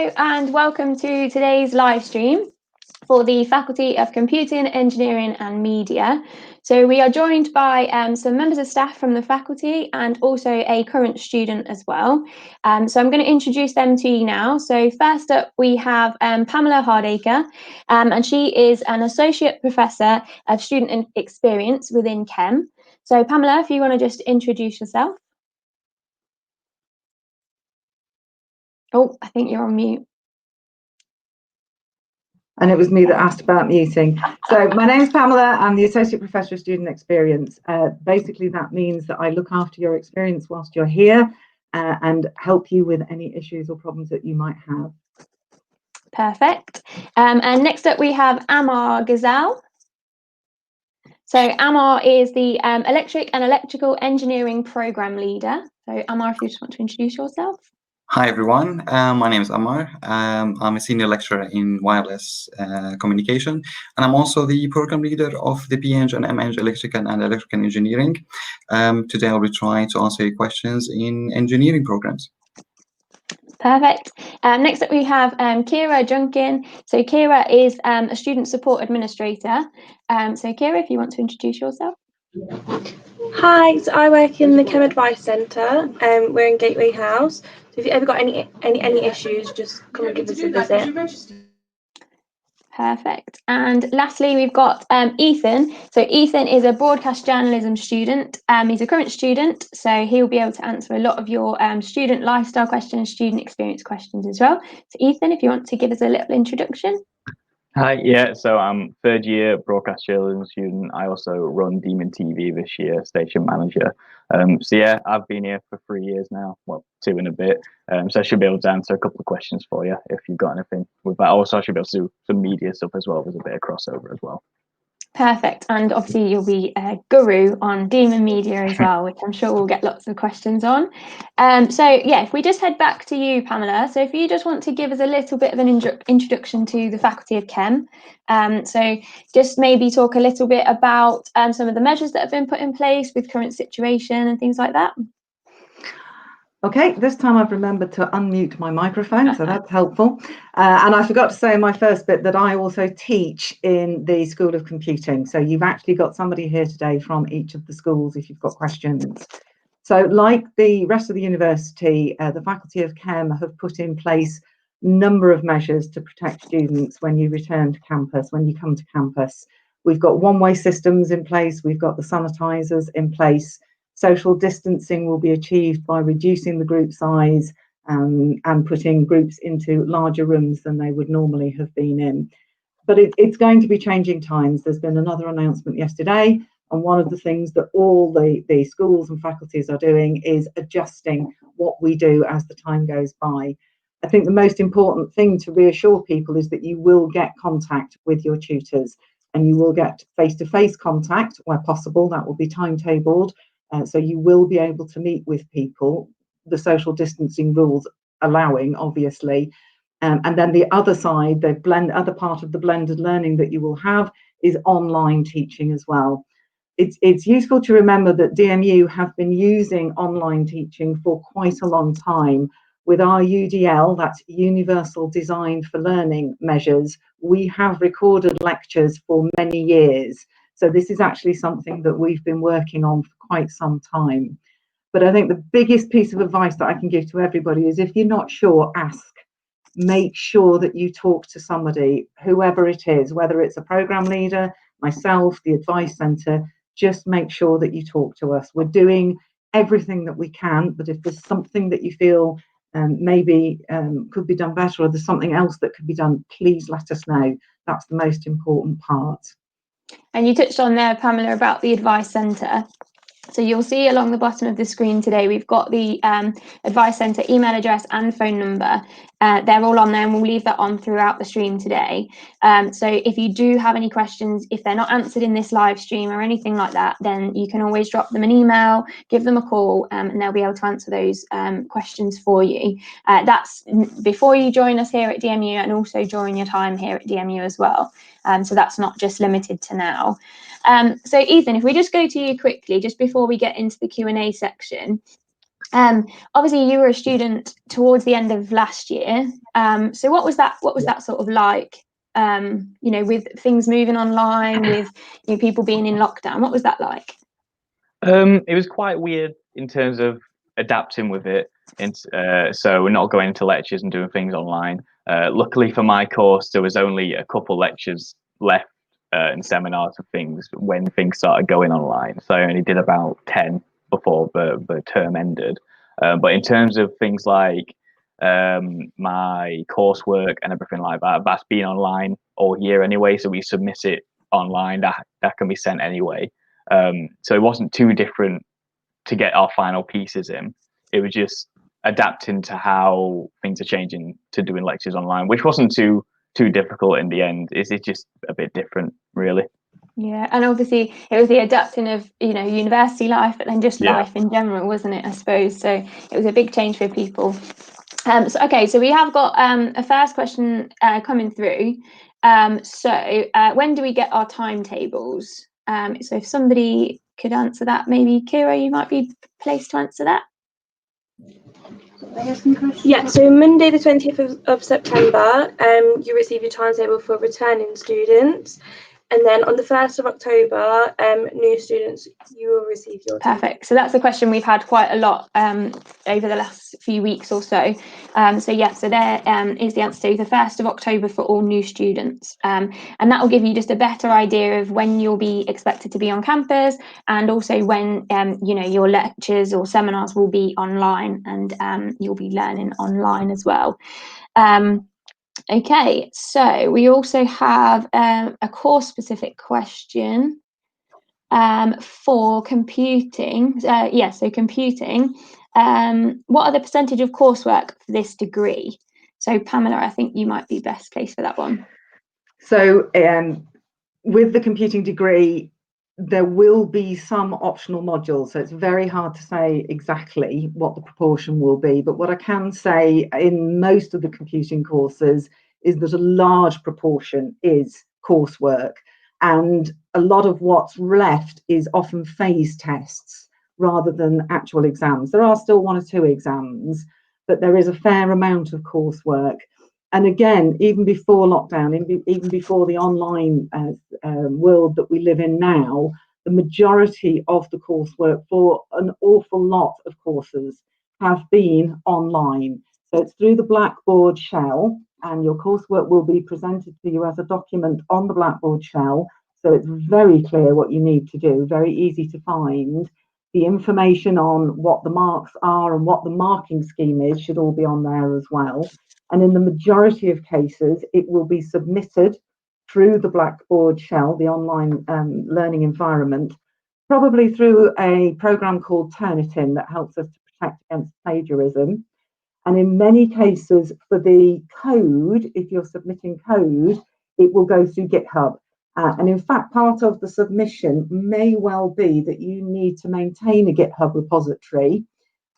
Hello and welcome to today's live stream for the Faculty of Computing, Engineering and Media. So we are joined by some members of staff from the faculty and also a current student as well. So I'm going to introduce them to you now. So first up we have Pamela Hardaker, and she is an Associate Professor of Student Experience within Chem. So Pamela, if you want to just introduce yourself. Oh, I think you're on mute. And it was me that asked about muting. So my name is Pamela. I'm the Associate Professor of Student Experience. Basically, that means that I look after your experience whilst you're here and help you with any issues or problems that you might have. Perfect. And next up, we have Amar Ghazal. So Amar is the Electric and Electrical Engineering Program Leader. So Amar, if you just want to introduce yourself. Hi everyone, my name is Amar. I'm a senior lecturer in wireless communication, and I'm also the program leader of the PEng and MEng Electrical and Electrical Engineering. Today I'll be trying to answer your questions in engineering programs. Perfect. Next up we have Kira Junkin. So Kira is a student support administrator. So Kira, if you want to introduce yourself. Hi, so I work in the Chem Advice Centre. We're in Gateway House. So if you've ever got any issues, just come and give us a visit. Perfect. And lastly, we've got Ethan. So Ethan is a broadcast journalism student. He's a current student, so he'll be able to answer a lot of your student lifestyle questions, student experience questions as well. So Ethan, if you want to give us a little introduction. Hi, yeah, so I'm third year broadcast journalism student. I also run Demon TV this year, station manager. So yeah, I've been here for 3 years now, well, 2 and a bit. So I should be able to answer a couple of questions for you if you've got anything with that. Also, I should be able to do some media stuff as well. There's a bit of crossover as well. Perfect. And obviously you'll be a guru on Demon Media as well, which I'm sure we'll get lots of questions on. So yeah, if we just head back to you, Pamela. So if you just want to give us a little bit of an introduction to the Faculty of Chem. So just maybe talk a little bit about some of the measures that have been put in place with current situation and things like that. Okay, this time I've remembered to unmute my microphone, so that's helpful. And I forgot to say in my first bit that I also teach in the School of Computing. So you've actually got somebody here today from each of the schools if you've got questions. So like the rest of the university, the Faculty of Chem have put in place a number of measures to protect students when you return to campus, when you come to campus. We've got one-way systems in place, we've got the sanitisers in place. Social distancing will be achieved by reducing the group size and putting groups into larger rooms than they would normally have been in. But it's going to be changing times. There's been another announcement yesterday, and one of the things that all the schools and faculties are doing is adjusting what we do as the time goes by. I think the most important thing to reassure people is that you will get contact with your tutors, and you will get face-to-face contact where possible. That will be timetabled. So you will be able to meet with people, the social distancing rules allowing, obviously. And then the other side, the other part of the blended learning that you will have is online teaching as well. It's useful to remember that DMU have been using online teaching for quite a long time. With our UDL, that's Universal Design for Learning measures, we have recorded lectures for many years. So this is actually something that we've been working on for quite some time. But I think the biggest piece of advice that I can give to everybody is if you're not sure, ask. Make sure that you talk to somebody, whoever it is, whether it's a program leader, myself, the advice centre, just make sure that you talk to us. We're doing everything that we can, but if there's something that you feel maybe could be done better, or there's something else that could be done, please let us know. That's the most important part. And you touched on there, Pamela, about the Advice Centre. So you'll see along the bottom of the screen today, we've got the Advice Centre email address and phone number. They're all on there, and we'll leave that on throughout the stream today. So if you do have any questions, if they're not answered in this live stream or anything like that, then you can always drop them an email, give them a call, and they'll be able to answer those questions for you. That's before you join us here at DMU, and also during your time here at DMU as well. So that's not just limited to now. So Ethan, if we just go to you quickly, just before we get into the Q&A section, Obviously, you were a student towards the end of last year. So what was that sort of like? With things moving online, with people being in lockdown, what was that like? It was quite weird in terms of adapting with it, and so we're not going into lectures and doing things online. Luckily for my course, there was only a couple lectures left and seminars and things when things started going online. So I only did about 10 before the term ended. But in terms of things like my coursework and everything like that, that's been online all year anyway. So we submit it online. That can be sent anyway. So it wasn't too different to get our final pieces in. It was just adapting to how things are changing to doing lectures online, which wasn't too difficult in the end. It's just a bit different, really. Yeah, and obviously it was the adapting of university life, but then just life in general, wasn't it? I suppose so. It was a big change for people. So we have got a first question coming through. When do we get our timetables? So if somebody could answer that, maybe Kira, you might be placed to answer that. Yeah, so Monday the 20th of September, you receive your timetable for returning students. And then on the 1st of October, new students, you will receive your Perfect. So that's a question we've had quite a lot over the last few weeks or so. So there is the answer to the 1st of October for all new students. And that will give you just a better idea of when you'll be expected to be on campus, and also when your lectures or seminars will be online, and you'll be learning online as well. Okay, so we also have a course-specific question for computing. So computing. What are the percentage of coursework for this degree? So Pamela, I think you might be best placed for that one. So with the computing degree, there will be some optional modules, so it's very hard to say exactly what the proportion will be, but what I can say in most of the computing courses is that a large proportion is coursework, and a lot of what's left is often phase tests rather than actual exams. There are still 1 or 2 exams, but there is a fair amount of coursework. And again, even before lockdown, even before the online world that we live in now, the majority of the coursework for an awful lot of courses have been online. So it's through the Blackboard shell, and your coursework will be presented to you as a document on the Blackboard shell. So it's very clear what you need to do, very easy to find. The information on what the marks are and what the marking scheme is should all be on there as well. And in the majority of cases, it will be submitted through the Blackboard shell, the online learning environment, probably through a program called Turnitin that helps us to protect against plagiarism. And in many cases, for the code, if you're submitting code, it will go through GitHub. And in fact, part of the submission may well be that you need to maintain a GitHub repository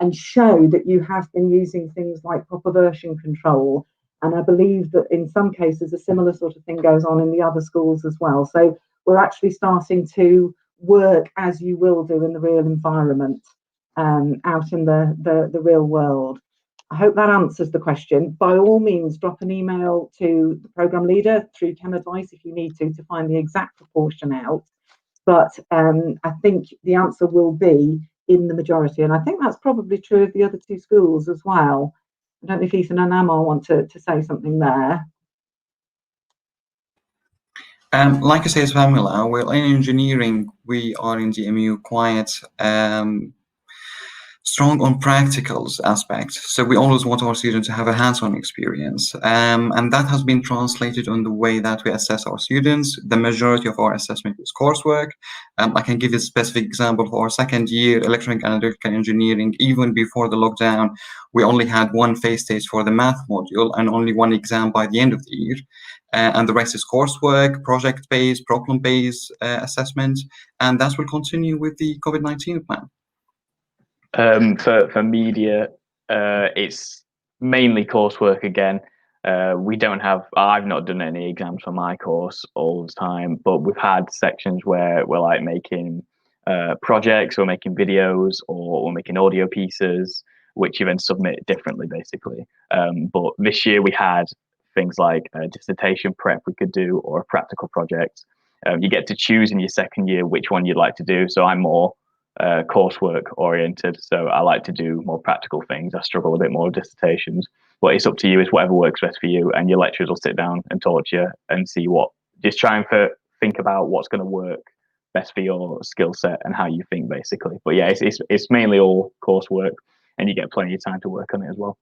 and show that you have been using things like proper version control. And I believe that in some cases, a similar sort of thing goes on in the other schools as well. So we're actually starting to work as you will do in the real environment, out in the real world. I hope that answers the question. By all means, drop an email to the programme leader through ChemAdvice if you need to find the exact proportion out. But I think the answer will be in the majority. And I think that's probably true of the other 2 schools as well. I don't know if Ethan and Amar want to say something there. Like I said, Pamela, well, in engineering, we are in DMU quite strong on practicals aspects. So we always want our students to have a hands-on experience. And that has been translated on the way that we assess our students. The majority of our assessment is coursework. I can give a specific example for our 2nd year electronic and electrical engineering. Even before the lockdown, we only had 1 phase stage for the math module and only 1 exam by the end of the year. And the rest is coursework, project-based, problem-based assessment. And that will continue with the COVID-19 plan. For media, it's mainly coursework again. I've not done any exams for my course all the time, but we've had sections where we're like making projects, we're making videos, or we're making audio pieces. which you then submit differently, basically. But this year we had things like a dissertation prep we could do, or a practical project. You get to choose in your second year which one you'd like to do. So I'm more coursework oriented, so I like to do more practical things. I struggle a bit more with dissertations, but it's up to you. It's whatever works best for you, and your lecturers will sit down and talk to you and see just try and think about what's going to work best for your skill set and how you think, basically. But yeah, it's mainly all coursework, and you get plenty of time to work on it as well.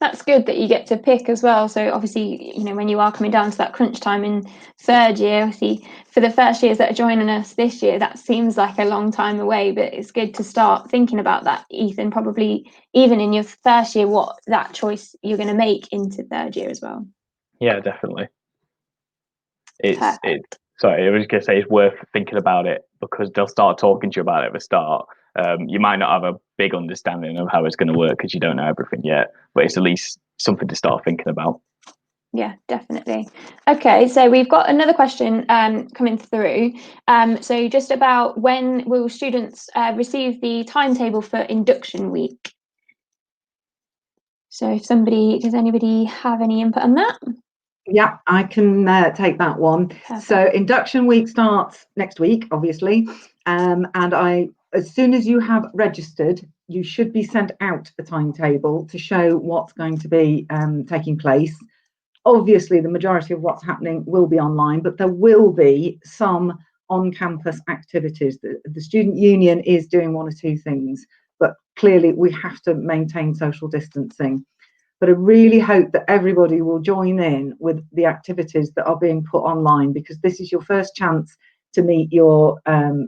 That's good that you get to pick as well. So obviously, when you are coming down to that crunch time in third year, obviously for the first years that are joining us this year, that seems like a long time away, but it's good to start thinking about that, Ethan, probably even in your first year, what that choice you're going to make into third year as well. Yeah, definitely. Perfect. Sorry, I was going to say it's worth thinking about it, because they'll start talking to you about it at the start. You might not have a big understanding of how it's going to work because you don't know everything yet, but it's at least something to start thinking about. Yeah, definitely. Okay, so we've got another question coming through. So just about when will students receive the timetable for induction week? So does anybody have any input on that? Yeah, I can take that one. Perfect. So induction week starts next week, obviously. And as soon as you have registered, you should be sent out a timetable to show what's going to be taking place. Obviously, the majority of what's happening will be online, but there will be some on-campus activities. The student union is doing one or two things, but clearly we have to maintain social distancing. But I really hope that everybody will join in with the activities that are being put online, because this is your first chance to meet your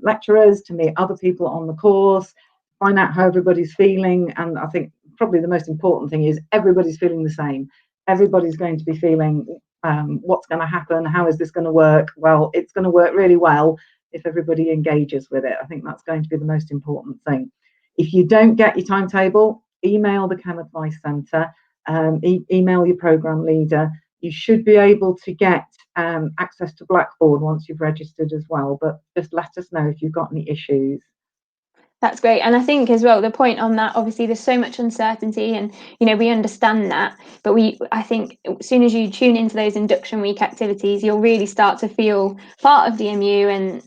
lecturers, to meet other people on the course, find out how everybody's feeling. And I think probably the most important thing is everybody's feeling the same. Everybody's going to be feeling what's going to happen, how is this going to work? Well, it's going to work really well if everybody engages with it. I think that's going to be the most important thing. If you don't get your timetable, email the Chem Advice Centre. Email your program leader. You should be able to get access to Blackboard once you've registered as well, but just let us know if you've got any issues. That's great. And I think as well, the point on that, obviously there's so much uncertainty, and we understand that, but I think as soon as you tune into those induction week activities, you'll really start to feel part of DMU, and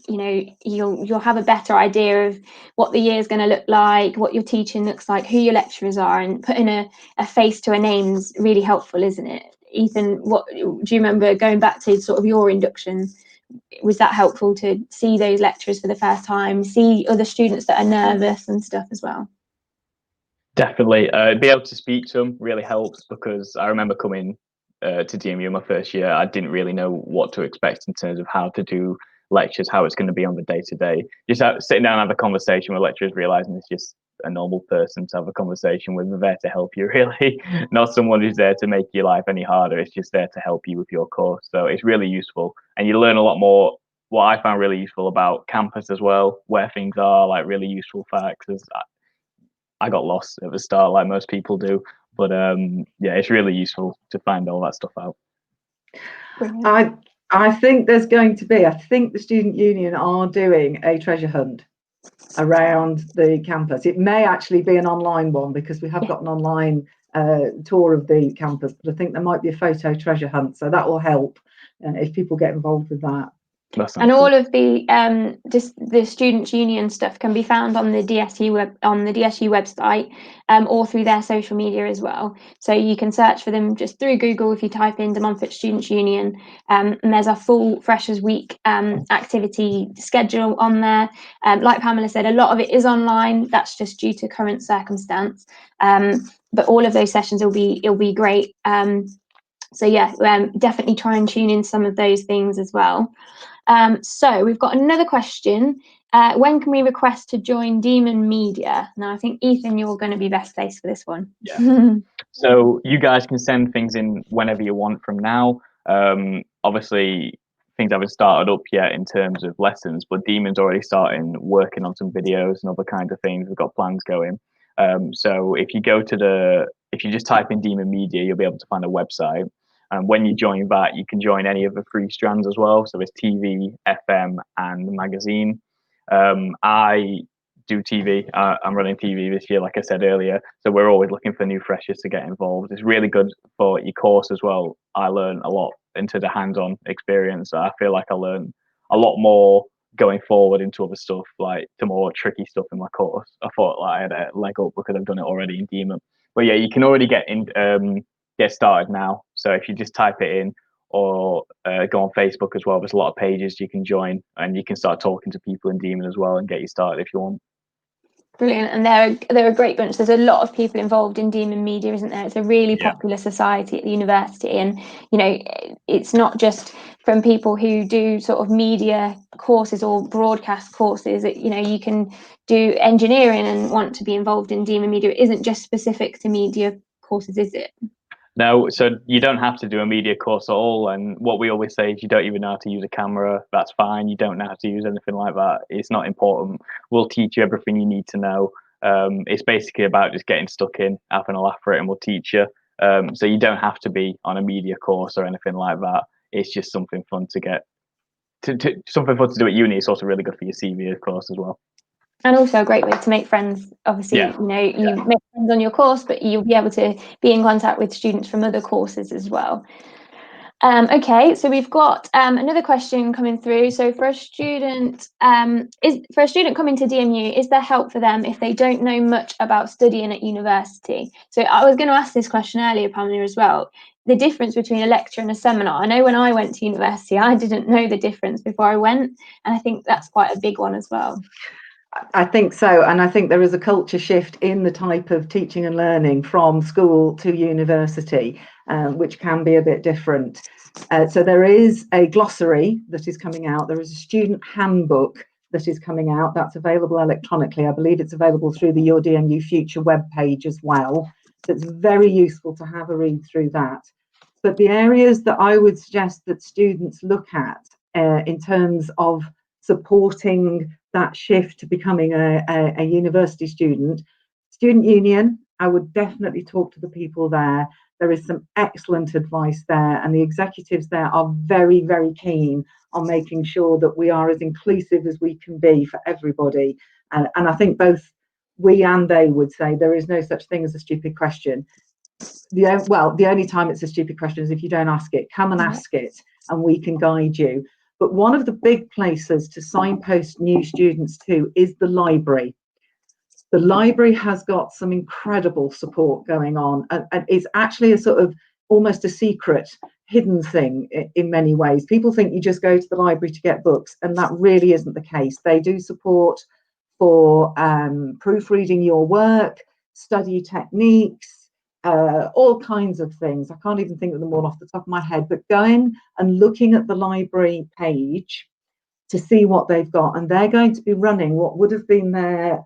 you'll have a better idea of what the year is going to look like, what your teaching looks like, who your lecturers are, and putting a face to a name is really helpful, isn't it? Ethan, what do you remember going back to sort of your induction? Was that helpful to see those lecturers for the first time, see other students that are nervous and stuff as well? Definitely. Be able to speak to them really helps, because I remember coming to DMU my first year, I didn't really know what to expect in terms of how to do lectures, how it's going to be on the day-to-day. Just sitting down and have a conversation with lecturers, realising it's just a normal person to have a conversation with. They're there to help you, really. Not someone who's there to make your life any harder. It's just there to help you with your course. So it's really useful, and you learn a lot more. What I found really useful about campus as well, where things are, like really useful facts. I got lost at the start, like most people do, but yeah, it's really useful to find all that stuff out. I think there's going to be, I think the student union are doing a treasure hunt around the campus. It may actually be an online one, because we have got an online tour of the campus, but I think there might be a photo treasure hunt, so that will help if people get involved with that. And all of the students' union stuff can be found on the DSU website, or through their social media as well. So you can search for them just through Google if you type in the Montfort Students' Union, and there's a full Freshers Week activity schedule on there. Like Pamela said, a lot of it is online. That's just due to current circumstance. But all of those sessions will be great. So yeah, definitely try and tune in some of those things as well. So we've got another question. When can we request to join Demon Media? Now, I think, Ethan, you're going to be best placed for this one. Yeah. So you guys can send things in whenever you want from now. Obviously, things haven't started up yet in terms of lessons, but Demon's already starting working on some videos and other kinds of things. We've got plans going. So if you just type in Demon Media, you'll be able to find a website. And when you join that, you can join any of the free strands as well. So there's TV, FM, and magazine. I do TV. I'm running TV this year, like I said earlier. So we're always looking for new freshers to get involved. It's really good for your course as well. I learn a lot into the hands-on experience. I feel like I learn a lot more going forward into other stuff, like the more tricky stuff in my course. I thought like I had a leg up because I've done it already in Demon. But yeah, you can already get started now. So if you just type it in, or go on Facebook as well, there's a lot of pages you can join, and you can start talking to people in Demon as well and get you started if you want. Brilliant. And they're a great bunch. There's a lot of people involved in Demon Media, isn't there? It's a really popular society at the university, and it's not just from people who do sort of media courses or broadcast courses. You can do engineering and want to be involved in Demon Media. It isn't just specific to media courses, is it? No, so you don't have to do a media course at all. And what we always say is, you don't even know how to use a camera, that's fine. You don't know how to use anything like that. It's not important. We'll teach you everything you need to know. It's basically about just getting stuck in, having a laugh for it, and we'll teach you. So you don't have to be on a media course or anything like that. It's just something fun to get, something fun to do at uni. It's also really good for your CV, of course, as well. And also a great way to make friends. Obviously, you make friends on your course, but you'll be able to be in contact with students from other courses as well. Okay, so we've got another question coming through. So for a student, coming to DMU, is there help for them if they don't know much about studying at university? So I was going to ask this question earlier, Pamela, as well. The difference between a lecture and a seminar. I know when I went to university, I didn't know the difference before I went, and I think that's quite a big one as well. I think so, and I think there is a culture shift in the type of teaching and learning from school to university, which can be a bit different. So there is a glossary that is coming out. There is a student handbook that is coming out. That's available electronically. I believe it's available through the Your DMU Future webpage as well. So it's very useful to have a read through that. But the areas that I would suggest that students look at in terms of supporting that shift to becoming a university student union, I would definitely talk to the people there. There is some excellent advice there, and the executives there are very, very keen on making sure that we are as inclusive as we can be for everybody. And I think both we and they would say there is no such thing as a stupid question. The only time it's a stupid question is if you don't ask it. Come and ask it, and we can guide you. But one of the big places to signpost new students to is the library. The library has got some incredible support going on, and it's actually a sort of almost a secret, hidden thing in many ways. People think you just go to the library to get books, and that really isn't the case. They do support for proofreading your work, study techniques, all kinds of things. I can't even think of them all off the top of my head, but going and looking at the library page to see what they've got, and they're going to be running what would have been their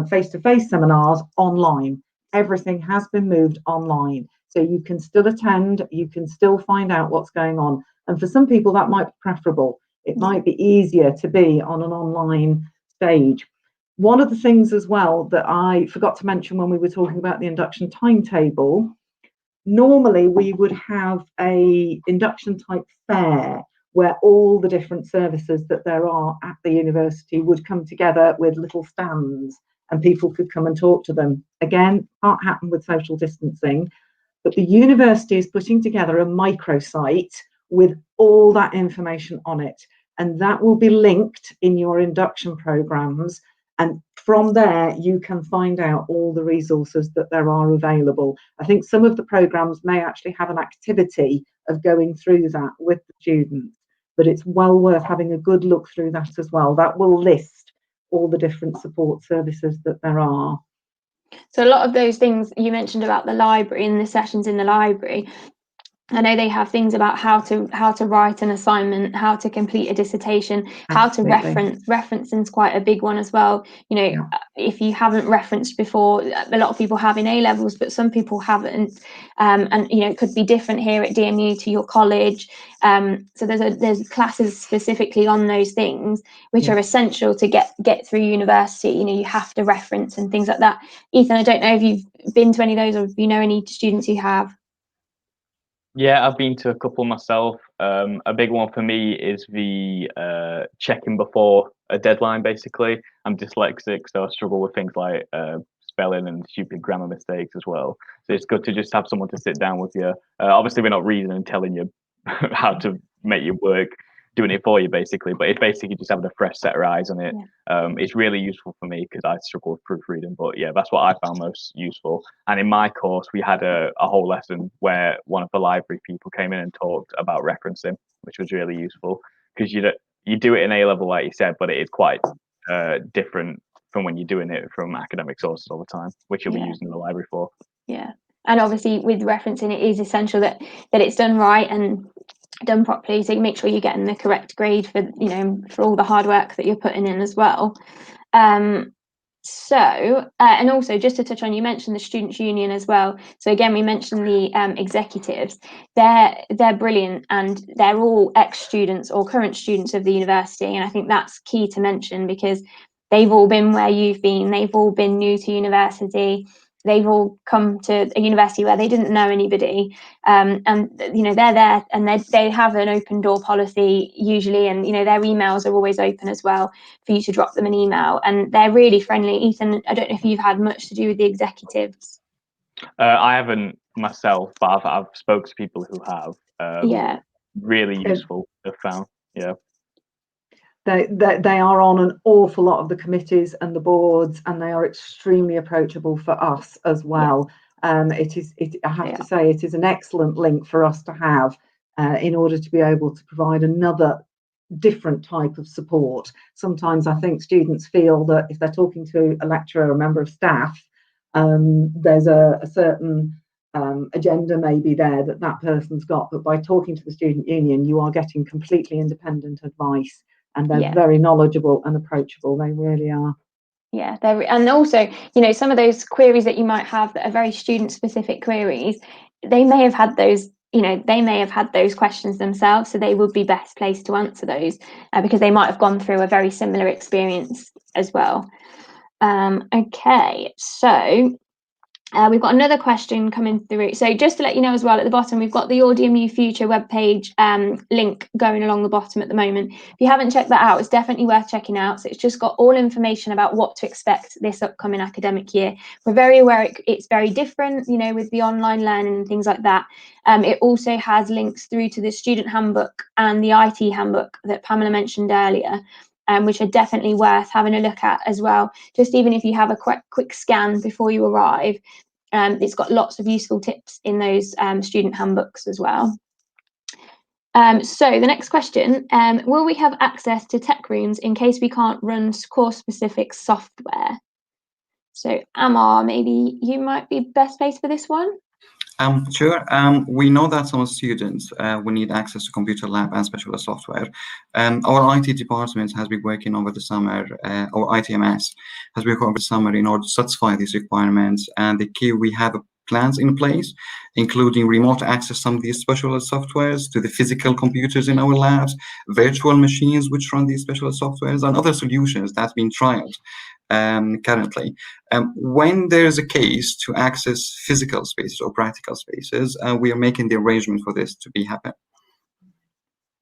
face-to-face seminars online. Everything has been moved online, so you can still attend, you can still find out what's going on, and for some people that might be preferable. It might be easier to be on an online stage. One of the things as well that I forgot to mention when we were talking about the induction timetable, normally we would have a induction type fair where all the different services that there are at the university would come together with little stands, and people could come and talk to them. Again, can't happen with social distancing, but the university is putting together a microsite with all that information on it, and that will be linked in your induction programs. And from there, you can find out all the resources that there are available. I think some of the programs may actually have an activity of going through that with the students, but it's well worth having a good look through that as well. That will list all the different support services that there are. So a lot of those things you mentioned about the library and the sessions in the library, I know they have things about how to write an assignment, how to complete a dissertation, how to reference. Referencing is quite a big one as well. If you haven't referenced before, a lot of people have in A levels, but some people haven't. And it could be different here at DMU to your college. So there's classes specifically on those things which are essential to get through university. You have to reference and things like that. Ethan, I don't know if you've been to any of those or if you know any students who have. Yeah, I've been to a couple myself. A big one for me is the checking before a deadline, basically. I'm dyslexic, so I struggle with things like spelling and stupid grammar mistakes as well. So it's good to just have someone to sit down with you. Obviously, we're not reading and telling you how to make your work, doing it for you, basically. But it's basically just having a fresh set of eyes on it. It's really useful for me because I struggle with proofreading. But yeah, that's what I found most useful. And in my course, we had a whole lesson where one of the library people came in and talked about referencing, which was really useful because you do it in A level, like you said, but it is quite different from when you're doing it from academic sources all the time, which you'll be using the library for. Yeah, and obviously with referencing, it is essential that it's done right and done properly, so you make sure you're getting the correct grade for for all the hard work that you're putting in as well. And also just to touch on, you mentioned the Students' Union as well. So again, we mentioned the executives. They're brilliant, and they're all ex-students or current students of the university, and I think that's key to mention because they've all been where you've been. They've all been new to university. They've all come to a university where they didn't know anybody, and they're there, and they have an open door policy usually, and their emails are always open as well for you to drop them an email, and they're really friendly. Ethan, I don't know if you've had much to do with the executives. I haven't myself, but I've spoken to people who have. Really useful, I've found. Yeah. They are on an awful lot of the committees and the boards, and they are extremely approachable for us as well. I have to say, it is an excellent link for us to have in order to be able to provide another different type of support. Sometimes I think students feel that if they're talking to a lecturer or a member of staff, there's a certain agenda maybe there that person's got, but by talking to the student union, you are getting completely independent advice. And they're very knowledgeable and approachable. They really are. Yeah, and also, some of those queries that you might have that are very student-specific queries, they may have had those. They may have had those questions themselves, so they would be best placed to answer those because they might have gone through a very similar experience as well. Okay, so. We've got another question coming through. So just to let you know as well, at the bottom, we've got the AudioMU Future webpage link going along the bottom at the moment. If you haven't checked that out, it's definitely worth checking out. So it's just got all information about what to expect this upcoming academic year. We're very aware it's very different, with the online learning and things like that. It also has links through to the student handbook and the IT handbook that Pamela mentioned earlier. Which are definitely worth having a look at as well. Just even if you have a quick scan before you arrive, it's got lots of useful tips in those student handbooks as well. So the next question, will we have access to tech rooms in case we can't run course-specific software? So Amar, maybe you might be best placed for this one. Sure. We know that some students will need access to computer lab and specialist software. Our IT department has been working over the summer, or ITMS has been working over the summer in order to satisfy these requirements. And we have plans in place, including remote access to some of these specialist softwares to the physical computers in our labs, virtual machines which run these specialist softwares, and other solutions that's been trialed currently. When there's a case to access physical spaces or practical spaces, we are making the arrangement for this to be happen.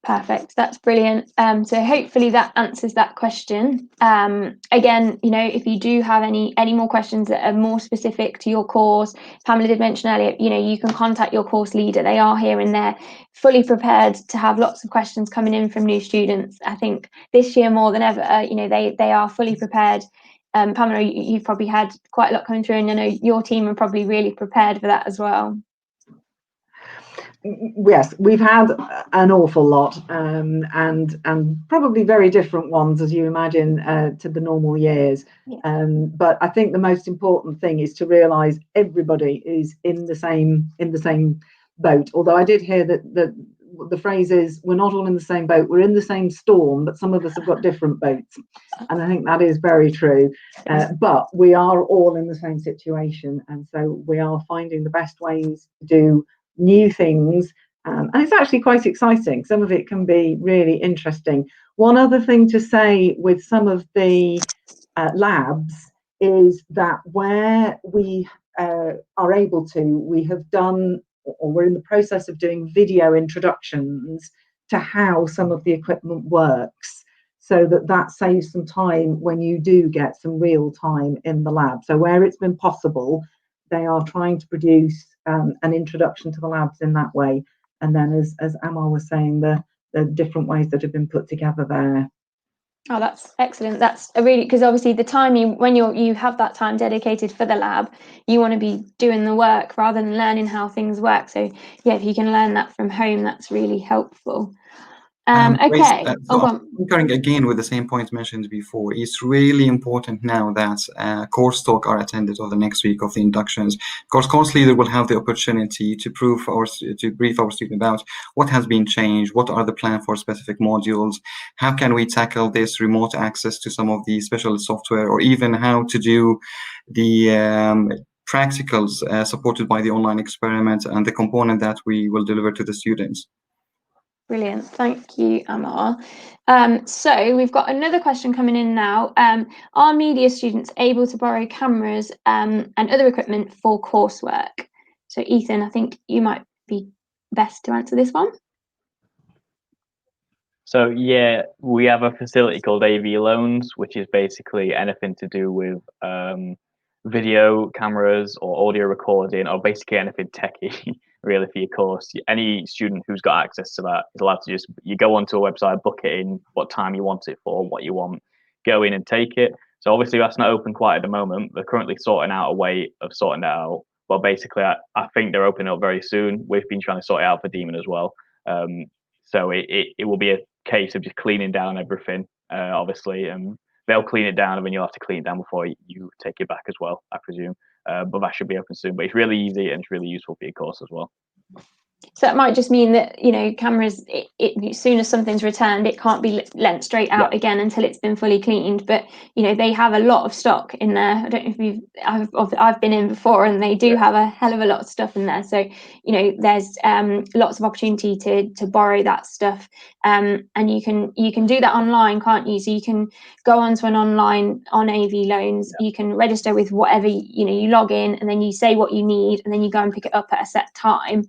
Perfect, that's brilliant. So hopefully that answers that question. Again, if you do have any more questions that are more specific to your course, Pamela did mention earlier, you can contact your course leader. They are here and they're fully prepared to have lots of questions coming in from new students. I think this year more than ever, they are fully prepared. Pamela, you've probably had quite a lot coming through, and I know your team are probably really prepared for that as well. Yes, we've had an awful lot, and probably very different ones, as you imagine, to the normal years. But I think the most important thing is to realise everybody is in the same boat. Although I did hear that the phrase is, we're not all in the same boat, we're in the same storm, but some of us have got different boats, and I think that is very true. But we are all in the same situation, and so we are finding the best ways to do new things, and it's actually quite exciting. Some of it can be really interesting. One other thing to say with some of the labs is that where we are able to, we have done or we're in the process of doing video introductions to how some of the equipment works, so that saves some time when you do get some real time in the lab. So where it's been possible, they are trying to produce an introduction to the labs in that way. And then, as Amal was saying, the different ways that have been put together there. Oh, that's excellent. That's a really, because obviously the time when you have that time dedicated for the lab, you want to be doing the work rather than learning how things work. So yeah, if you can learn that from home, that's really helpful. Okay. Concurring again with the same point mentioned before, it's really important now that course talk are attended over the next week of the inductions. Of course, course leader will have the opportunity to brief our student about what has been changed, what are the plans for specific modules, how can we tackle this remote access to some of the special software, or even how to do the practicals supported by the online experiment and the component that we will deliver to the students. Brilliant, thank you, Amar. So we've got another question coming in now. Are media students able to borrow cameras and other equipment for coursework? So Ethan, I think you might be best to answer this one. So yeah, we have a facility called AV Loans, which is basically anything to do with video cameras or audio recording, or basically anything techie really for your course. Any student who's got access to that is allowed to just, you go onto a website, book it in, what time you want it for, what you want, go in and take it. So obviously that's not open quite at the moment. They're currently sorting out a way of sorting that out. But basically I think they're opening up very soon. We've been trying to sort it out for Demon as well. So it will be a case of just cleaning down everything, obviously, and they'll clean it down, and then you'll have to clean it down before you take it back as well, I presume. But that should be open soon. But it's really easy and it's really useful for your course as well. So that might just mean that, you know, cameras, as soon as something's returned, it can't be lent straight out again until it's been fully cleaned. But, you know, they have a lot of stock in there. I don't know if I've been in before, and they do have a hell of a lot of stuff in there. So, you know, there's lots of opportunity to borrow that stuff. And you can do that online, can't you? So you can go onto an online on AV Loans. You can register with whatever, you know, you log in and then you say what you need and then you go and pick it up at a set time.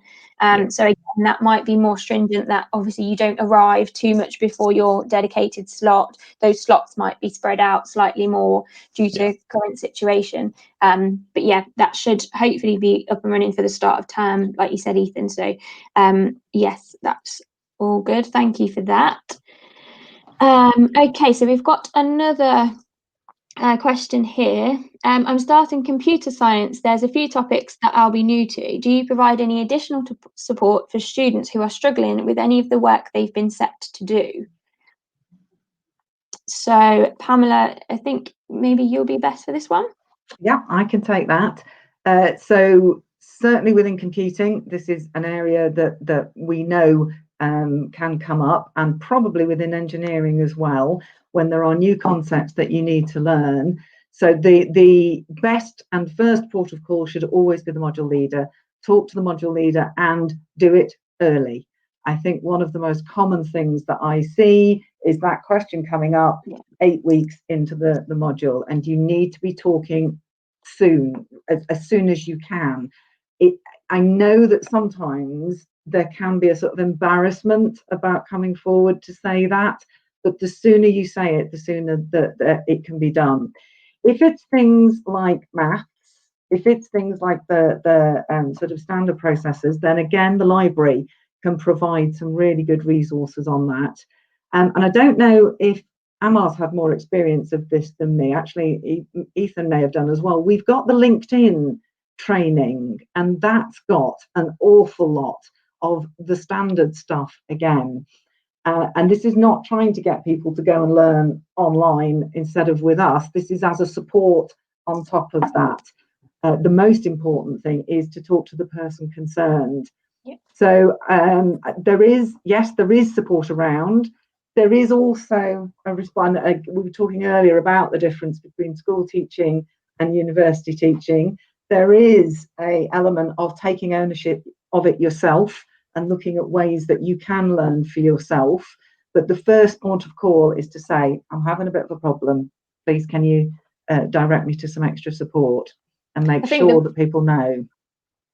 So again, that might be more stringent, that obviously you don't arrive too much before your dedicated slot. Those slots might be spread out slightly more due to current situation. But yeah, that should hopefully be up and running for the start of term, like you said, Ethan. So yes, that's all good. Thank you for that. Okay, so we've got another question here. I'm starting computer science. There's a few topics that I'll be new to. Do you provide any additional support for students who are struggling with any of the work they've been set to do? So Pamela, I think maybe you'll be best for this one. Yeah, I can take that. So certainly within computing, this is an area that we know can come up, and probably within engineering as well, when there are new concepts that you need to learn. So the best and first port of call should always be the module leader. Talk to the module leader and do it early. I think one of the most common things that I see is that question coming up 8 weeks into the module, and you need to be talking soon, as soon as you can. I know that sometimes there can be a sort of embarrassment about coming forward to say that, but the sooner you say it, the sooner that it can be done. If it's things like maths, if it's things like the sort of standard processes, then again, the library can provide some really good resources on that. And I don't know if Amar's had more experience of this than me. Actually, Ethan may have done as well. We've got the LinkedIn training, and that's got an awful lot of the standard stuff again. And this is not trying to get people to go and learn online instead of with us. This is as a support on top of that. The most important thing is to talk to the person concerned. So there is support around. There is also a response. We were talking earlier about the difference between school teaching and university teaching. There is an element of taking ownership of it yourself and looking at ways that you can learn for yourself. But the first point of call is to say, I'm having a bit of a problem. Please, can you direct me to some extra support, and make sure that people know.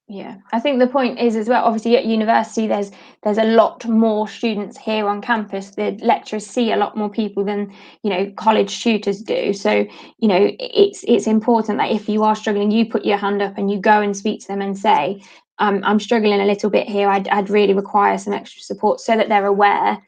Yeah, I think the point is as well, obviously at university there's a lot more students here on campus. The lecturers see a lot more people than, you know, college tutors do. So, you know, it's important that if you are struggling, you put your hand up and you go and speak to them and say, I'm struggling a little bit here, I'd really require some extra support, so that they're aware.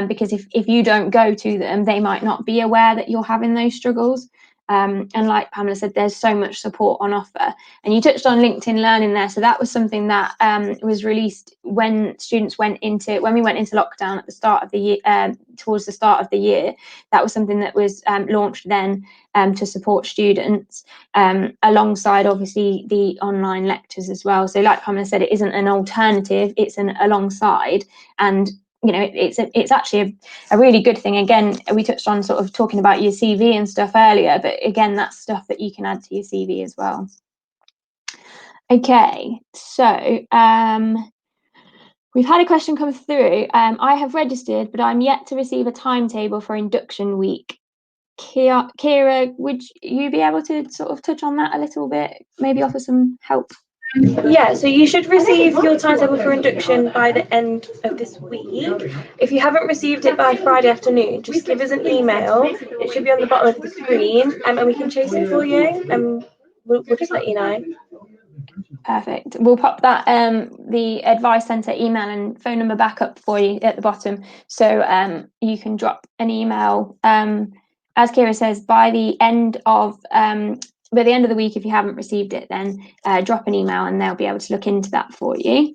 Because if you don't go to them, they might not be aware that you're having those struggles. And like Pamela said, there's so much support on offer. And you touched on LinkedIn Learning there. So that was something that was released when we went into lockdown at the start of the year, towards the start of the year. That was something that was launched then to support students, alongside obviously the online lectures as well. So like Pamela said, it isn't an alternative, it's an alongside. And you know, it's actually a really good thing. Again, we touched on sort of talking about your CV and stuff earlier, but again, that's stuff that you can add to your CV as well. Okay, so we've had a question come through. I have registered, but I'm yet to receive a timetable for induction week. Kira, would you be able to sort of touch on that a little bit, maybe offer some help? Yeah, so you should receive your timetable for induction by the end of this week. If you haven't received it by Friday afternoon, just give us an email. It should be on the bottom of the screen, and we can chase it for you, and we'll just let you know. Perfect. We'll pop that the advice centre email and phone number back up for you at the bottom, so you can drop an email. As Kira says, by the end of the week, if you haven't received it, then drop an email and they'll be able to look into that for you.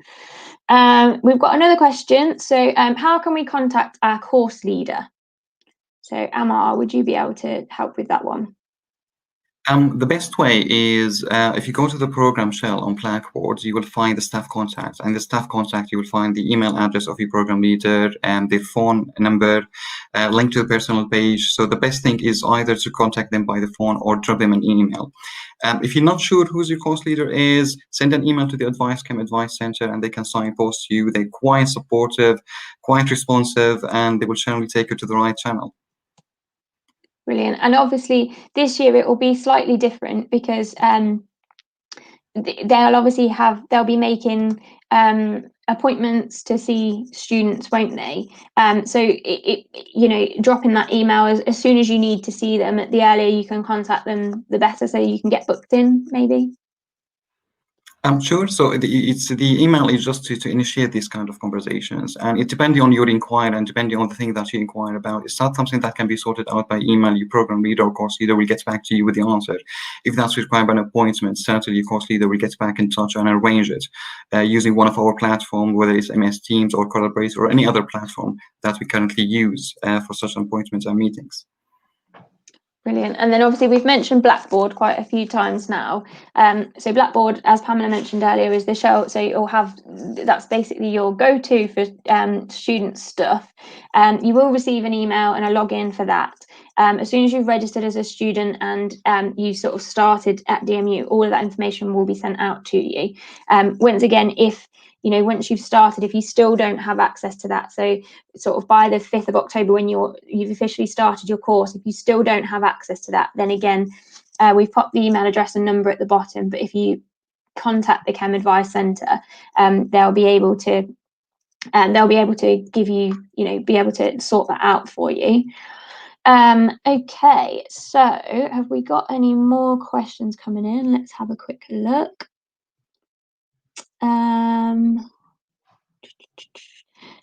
We've got another question. So how can we contact our course leader? So Amar, would you be able to help with that one? The best way is if you go to the program shell on Blackboard, you will find the staff contact. And the staff contact, you will find the email address of your program leader and their phone number, link to the personal page. So the best thing is either to contact them by the phone or drop them an email. If you're not sure who's your course leader is, send an email to the Advice Center and they can signpost you. They're quite supportive, quite responsive, and they will generally take you to the right channel. Brilliant. And obviously this year it will be slightly different because they'll be making appointments to see students, won't they? So you know, dropping that email as soon as you need to see them, the earlier you can contact them, the better, so you can get booked in, maybe. Sure. So the email is just to initiate these kind of conversations, and it depending on your inquiry and depending on the thing that you inquire about, it's not something that can be sorted out by email. Your program leader or course leader will get back to you with the answer. If that's required by an appointment, certainly your course leader will get back in touch and arrange it using one of our platforms, whether it's MS Teams or Collaborate or any other platform that we currently use for such appointments and meetings. Brilliant. And then obviously we've mentioned Blackboard quite a few times now. So Blackboard, as Pamela mentioned earlier, is the shell. So you'll have, that's basically your go-to for student stuff. You will receive an email and a login for that. As soon as you've registered as a student and you sort of started at DMU, all of that information will be sent out to you. Once again, if you know, once you've started, if you still don't have access to that, so sort of by the 5th of October, when you've officially started your course, if you still don't have access to that, then again, we've popped the email address and number at the bottom. But if you contact the Chem Advice Centre, they'll be able to give you, you know, be able to sort that out for you. Okay, so have we got any more questions coming in? Let's have a quick look.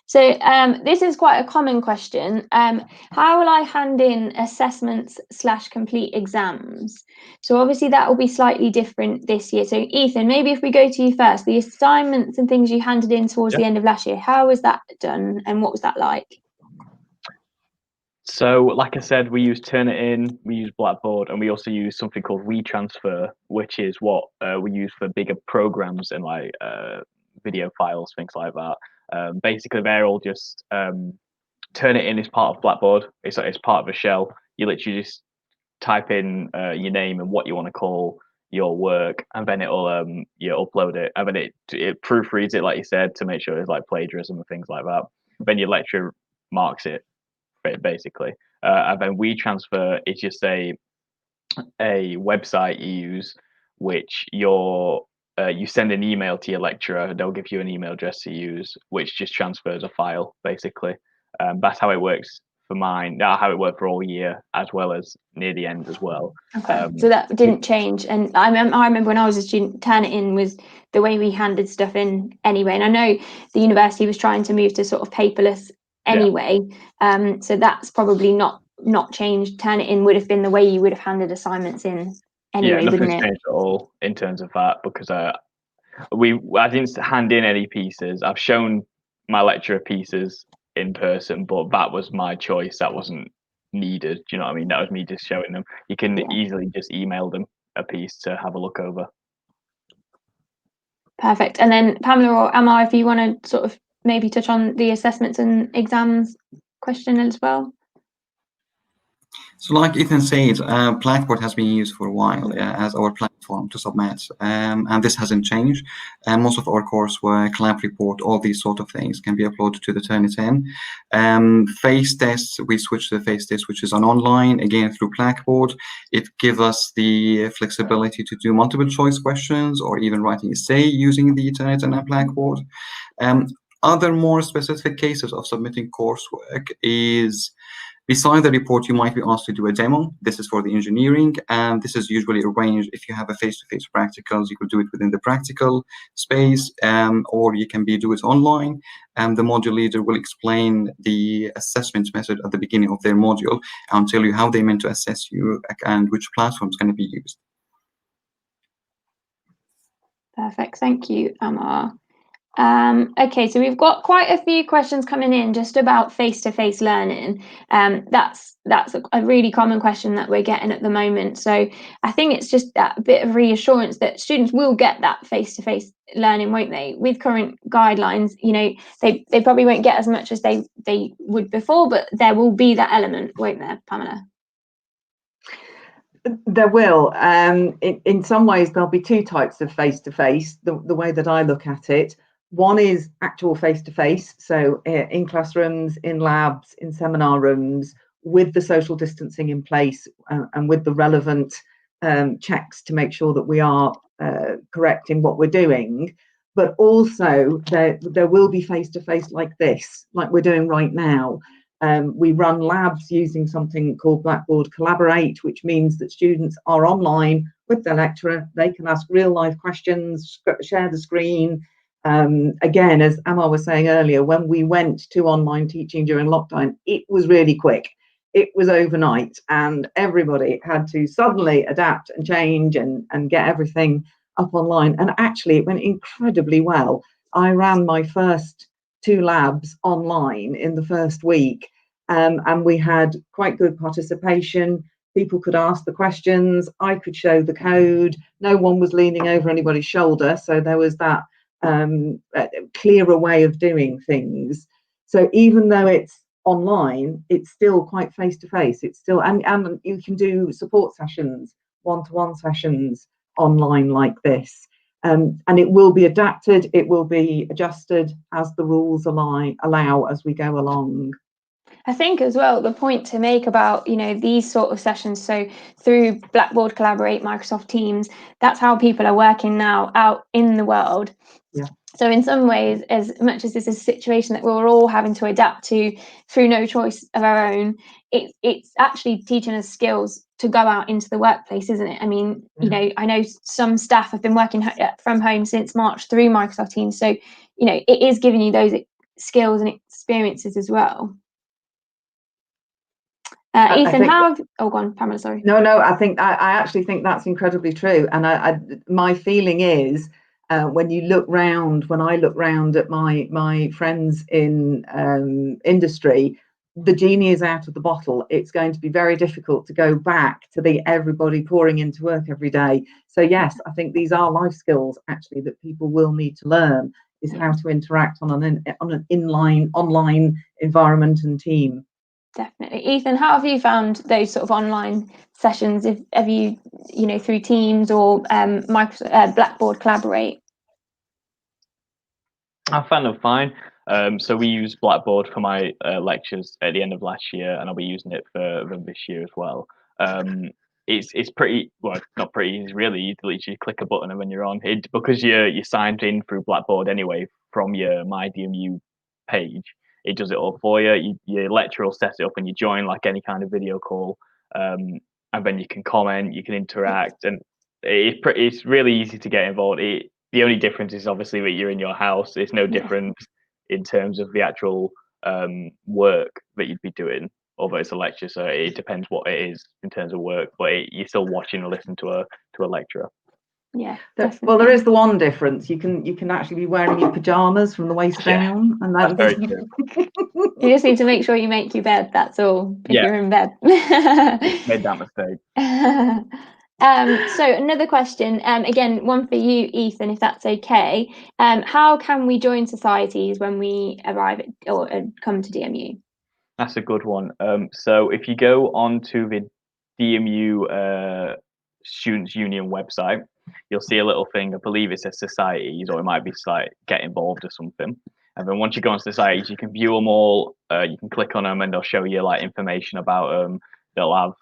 So this is quite a common question. How will I hand in assessments / complete exams? So obviously that will be slightly different this year. So Ethan, maybe if we go to you first, the assignments and things you handed in towards the end of last year, how was that done and what was that like? So, like I said, we use Turnitin, we use Blackboard, and we also use something called WeTransfer, which is what we use for bigger programs and like video files, things like that. Basically, they're all just Turnitin is part of Blackboard. It's part of a shell. You literally just type in your name and what you want to call your work, and then it'll you upload it, and then it proofreads it, like you said, to make sure it's like plagiarism and things like that. Then your lecturer marks it, basically. And then WeTransfer is just a website you use, which your you send an email to your lecturer, they'll give you an email address to use, which just transfers a file, basically. That's how it works for mine. That's how it worked for all year, as well as near the end as well. Okay, so that didn't change. And I remember when I was a student, Turnitin was the way we handed stuff in anyway. And I know the university was trying to move to sort of paperless anyway. So that's probably not changed. Turnitin would have been the way you would have handed assignments in anyway, nothing's wouldn't it? changed at all in terms of that, because I didn't hand in any pieces. I've shown my lecturer pieces in person, but that was my choice. That wasn't needed. Do you know what I mean? That was me just showing them. You can easily just email them a piece to have a look over. Perfect. And then Pamela or Emma, if you want to sort of maybe touch on the assessments and exams question as well. So like Ethan said, Blackboard has been used for a while as our platform to submit, and this hasn't changed. Most of our coursework, lab report, all these sort of things can be uploaded to the Turnitin. Face tests, we switched to the face test, which is an online, again, through Blackboard. It gives us the flexibility to do multiple choice questions or even writing essay using the Turnitin and Blackboard. Other more specific cases of submitting coursework is, beside the report, you might be asked to do a demo. This is for the engineering, and this is usually arranged. If you have a face-to-face practicals, you could do it within the practical space, or you can do it online. And the module leader will explain the assessment method at the beginning of their module and tell you how they meant to assess you and which platform is going to be used. Perfect. Thank you, Amar. Okay, so we've got quite a few questions coming in just about face-to-face learning. That's a really common question that we're getting at the moment. So I think it's just that bit of reassurance that students will get that face-to-face learning, won't they? With current guidelines, you know, they probably won't get as much as they would before, but there will be that element, won't there, Pamela? There will. In some ways, there'll be two types of face-to-face, the way that I look at it. One is actual face-to-face, so in classrooms, in labs, in seminar rooms, with the social distancing in place and with the relevant checks to make sure that we are correct in what we're doing. But also there will be face-to-face like this, like we're doing right now. We run labs using something called Blackboard Collaborate, which means that students are online with their lecturer. They can ask real-life questions, share the screen. Again, as Amar was saying earlier, when we went to online teaching during lockdown, it was really quick. It was overnight, and everybody had to suddenly adapt and change and get everything up online. And actually, it went incredibly well. I ran my first 2 labs online in the first week, and we had quite good participation. People could ask the questions. I could show the code. No one was leaning over anybody's shoulder, so there was that clearer way of doing things. So even though it's online, it's still quite face-to-face. It's still, and you can do support sessions, one-to-one sessions online like this. And it will be adapted, it will be adjusted as the rules allow as we go along. I think as well, the point to make about, you know, these sort of sessions, so through Blackboard Collaborate, Microsoft Teams, that's how people are working now out in the world. Yeah. So in some ways, as much as this is a situation that we're all having to adapt to through no choice of our own, it's actually teaching us skills to go out into the workplace, isn't it? I mean, you know, I know some staff have been working from home since March through Microsoft Teams. So, you know, it is giving you those skills and experiences as well. Ethan, oh, go on, Pamela, sorry. No, I actually think that's incredibly true. And my feeling is, when I look round at my friends in industry, the genie is out of the bottle. It's going to be very difficult to go back to the everybody pouring into work every day. So yes, I think these are life skills actually that people will need to learn, is how to interact on an online environment and team. Definitely. Ethan, how have you found those sort of online sessions? Have you, you know, through Teams or Blackboard Collaborate? I found them fine. So we use Blackboard for my lectures at the end of last year, and I'll be using it for them this year as well. it's pretty, well, not pretty, it's really, you literally click a button and when you're on it, because you're signed in through Blackboard anyway from your My DMU page. It does it all for you. Your lecturer will set it up and you join like any kind of video call, and then you can comment, you can interact, and it's really easy to get involved. The only difference is obviously that you're in your house. It's no different in terms of the actual work that you'd be doing, although it's a lecture, so it depends what it is in terms of work, but you're still watching or listening to a lecturer. Yeah, well, there is the one difference. You can actually be wearing your pajamas from the waist down, and that's very true. You just need to make sure you make your bed, that's all, if you're in bed. Made that mistake. So another question, again, one for you, Ethan, if that's okay. How can we join societies when we arrive at, or come to DMU? That's a good one. So if you go onto the DMU Students' Union website, you'll see a little thing. I believe it says societies, or it might be like get involved or something. And then once you go on societies, you can view them all. You can click on them, and they'll show you like information about them. They'll have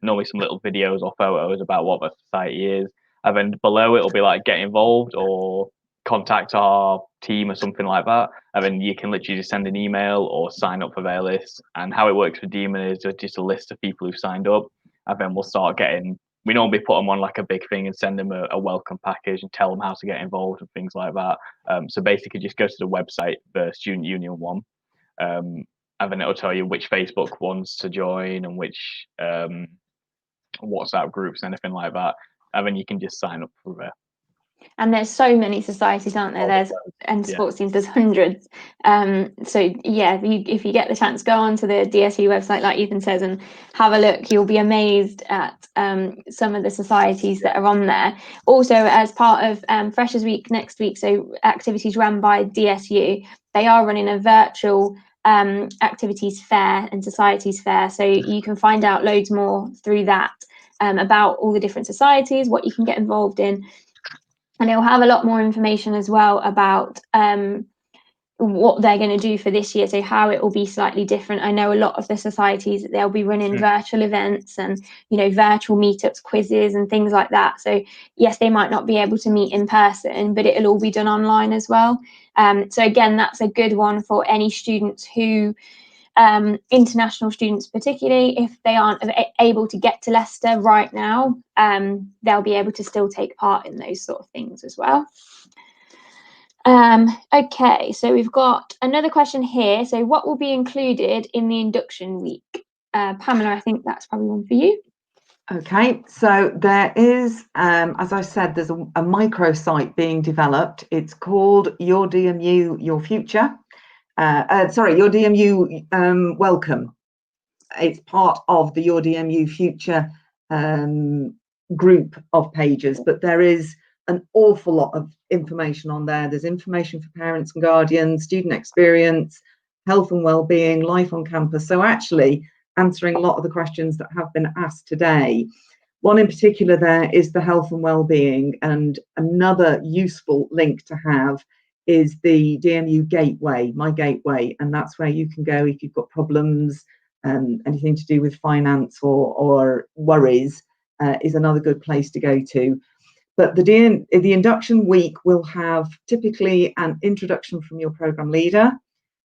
normally some little videos or photos about what the society is. And then below it'll be like get involved or contact our team or something like that. And then you can literally just send an email or sign up for their list. And how it works for Demon is just a list of people who've signed up. And then we'll start getting, we normally put them on like a big thing and send them a welcome package and tell them how to get involved and things like that. So basically just go to the website, the Student Union one, and then it'll tell you which Facebook ones to join and which WhatsApp groups, anything like that. And then you can just sign up for there. And there's so many societies, aren't there? And sports teams, there's hundreds. So yeah, if you get the chance, go on to the DSU website, like Ethan says, and have a look. You'll be amazed at some of the societies that are on there. Also, as part of Freshers Week next week, so activities run by DSU, they are running a virtual activities fair and societies fair. So you can find out loads more through that about all the different societies, what you can get involved in. And it'll have a lot more information as well about what they're going to do for this year, so how it will be slightly different. I know a lot of the societies, they'll be running virtual events and, you know, virtual meetups, quizzes and things like that. So yes, they might not be able to meet in person, but it'll all be done online as well. So again, that's a good one for any students who, international students particularly, if they aren't able to get to Leicester right now, they'll be able to still take part in those sort of things as well. Okay, so we've got another question here. So what will be included in the induction week? Pamela, I think that's probably one for you. Okay, so there is, as I said, there's a microsite being developed. It's called Your DMU, Your Future. Your DMU Welcome. It's part of the Your DMU Future group of pages, but there is an awful lot of information on there. There's information for parents and guardians, student experience, health and well-being, life on campus. So actually answering a lot of the questions that have been asked today. One in particular there is the health and well-being, and another useful link to have is the DMU Gateway, My Gateway, and that's where you can go if you've got problems, anything to do with finance or worries, is another good place to go to. But the induction week will have typically an introduction from your program leader,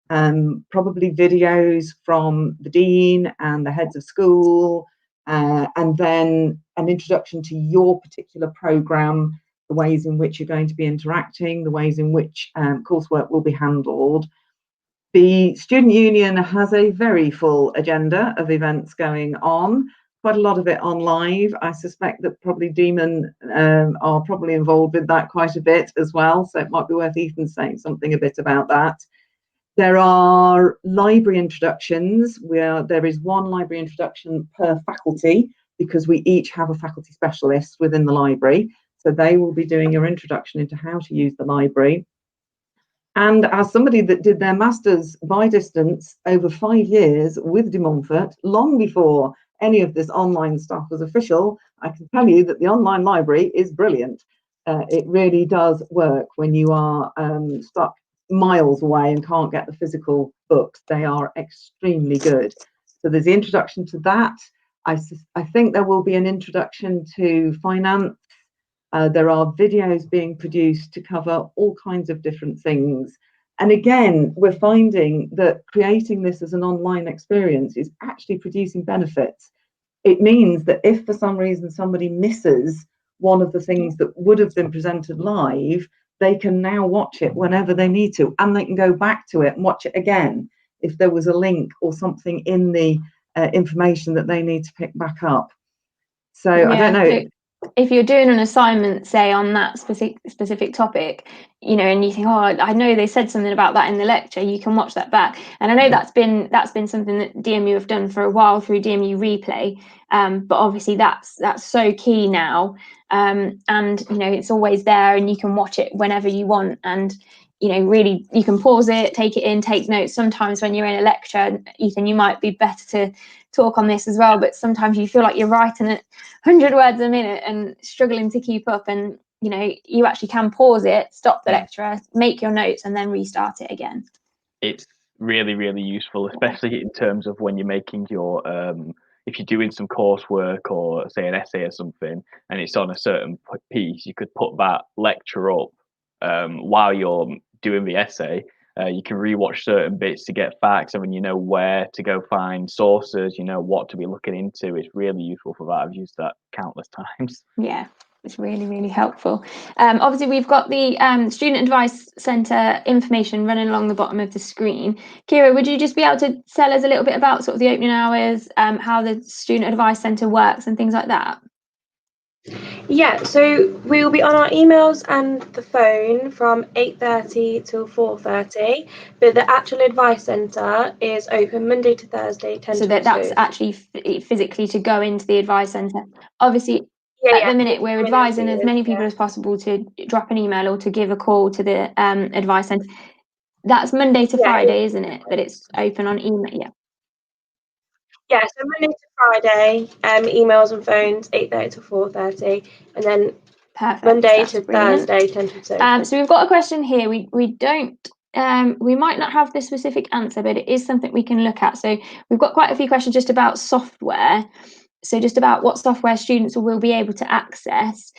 probably videos from the dean and the heads of school, and then an introduction to your particular program, the ways in which you're going to be interacting, the ways in which coursework will be handled. The Student Union has a very full agenda of events going on, quite a lot of it on live. I suspect that probably Demon are probably involved with that quite a bit as well, so it might be worth Ethan saying something a bit about that. There are library introductions where there is one library introduction per faculty, because we each have a faculty specialist within the library. So they will be doing your introduction into how to use the library. And as somebody that did their master's by distance over 5 years with De Montfort, long before any of this online stuff was official, I can tell you that the online library is brilliant. It really does work when you are stuck miles away and can't get the physical books. They are extremely good. So there's the introduction to that. I think there will be an introduction to finance. There are videos being produced to cover all kinds of different things. And again, we're finding that creating this as an online experience is actually producing benefits. It means that if for some reason somebody misses one of the things that would have been presented live, they can now watch it whenever they need to, and they can go back to it and watch it again if there was a link or something in the information that they need to pick back up. So I don't know. So if you're doing an assignment, say on that specific topic, and you think, oh, I know they said something about that in the lecture, you can watch that back. And I know that's been something that DMU have done for a while through DMU Replay, but obviously that's so key now. And it's always there, and you can watch it whenever you want. And really, you can pause it, take it in, take notes. Sometimes when you're in a lecture, Ethan, you might be better to talk on this as well, but sometimes you feel like you're writing at 100 words a minute and struggling to keep up, and you actually can pause it, stop the lecture, make your notes, and then restart it again. It's really, really useful, especially in terms of when you're making your if you're doing some coursework or say an essay or something and it's on a certain piece, you could put that lecture up while you're doing the essay. You can rewatch certain bits to get facts, and when you know where to go find sources, you know what to be looking into. It's really useful for that. I've used that countless times. Yeah, it's really, really helpful. Obviously, we've got the Student Advice Centre information running along the bottom of the screen. Kira, would you just be able to tell us a little bit about sort of the opening hours, how the Student Advice Centre works and things like that? Yeah, so we will be on our emails and the phone from 8:30 till 4:30, but the actual advice centre is open Monday to Thursday, 10 so till 2. That's actually physically to go into the advice centre. Obviously, at the minute, we're advising as many people as possible to drop an email or to give a call to the advice centre. That's Monday to Friday, isn't it? That it's open on email. Yeah, so Monday to Friday, emails and phones, 8:30 to 4:30, and then Monday to Thursday, 10 to 2. So we've got a question here. We don't. We might not have the specific answer, but it is something we can look at. So we've got quite a few questions just about software. So just about what software students will be able to access.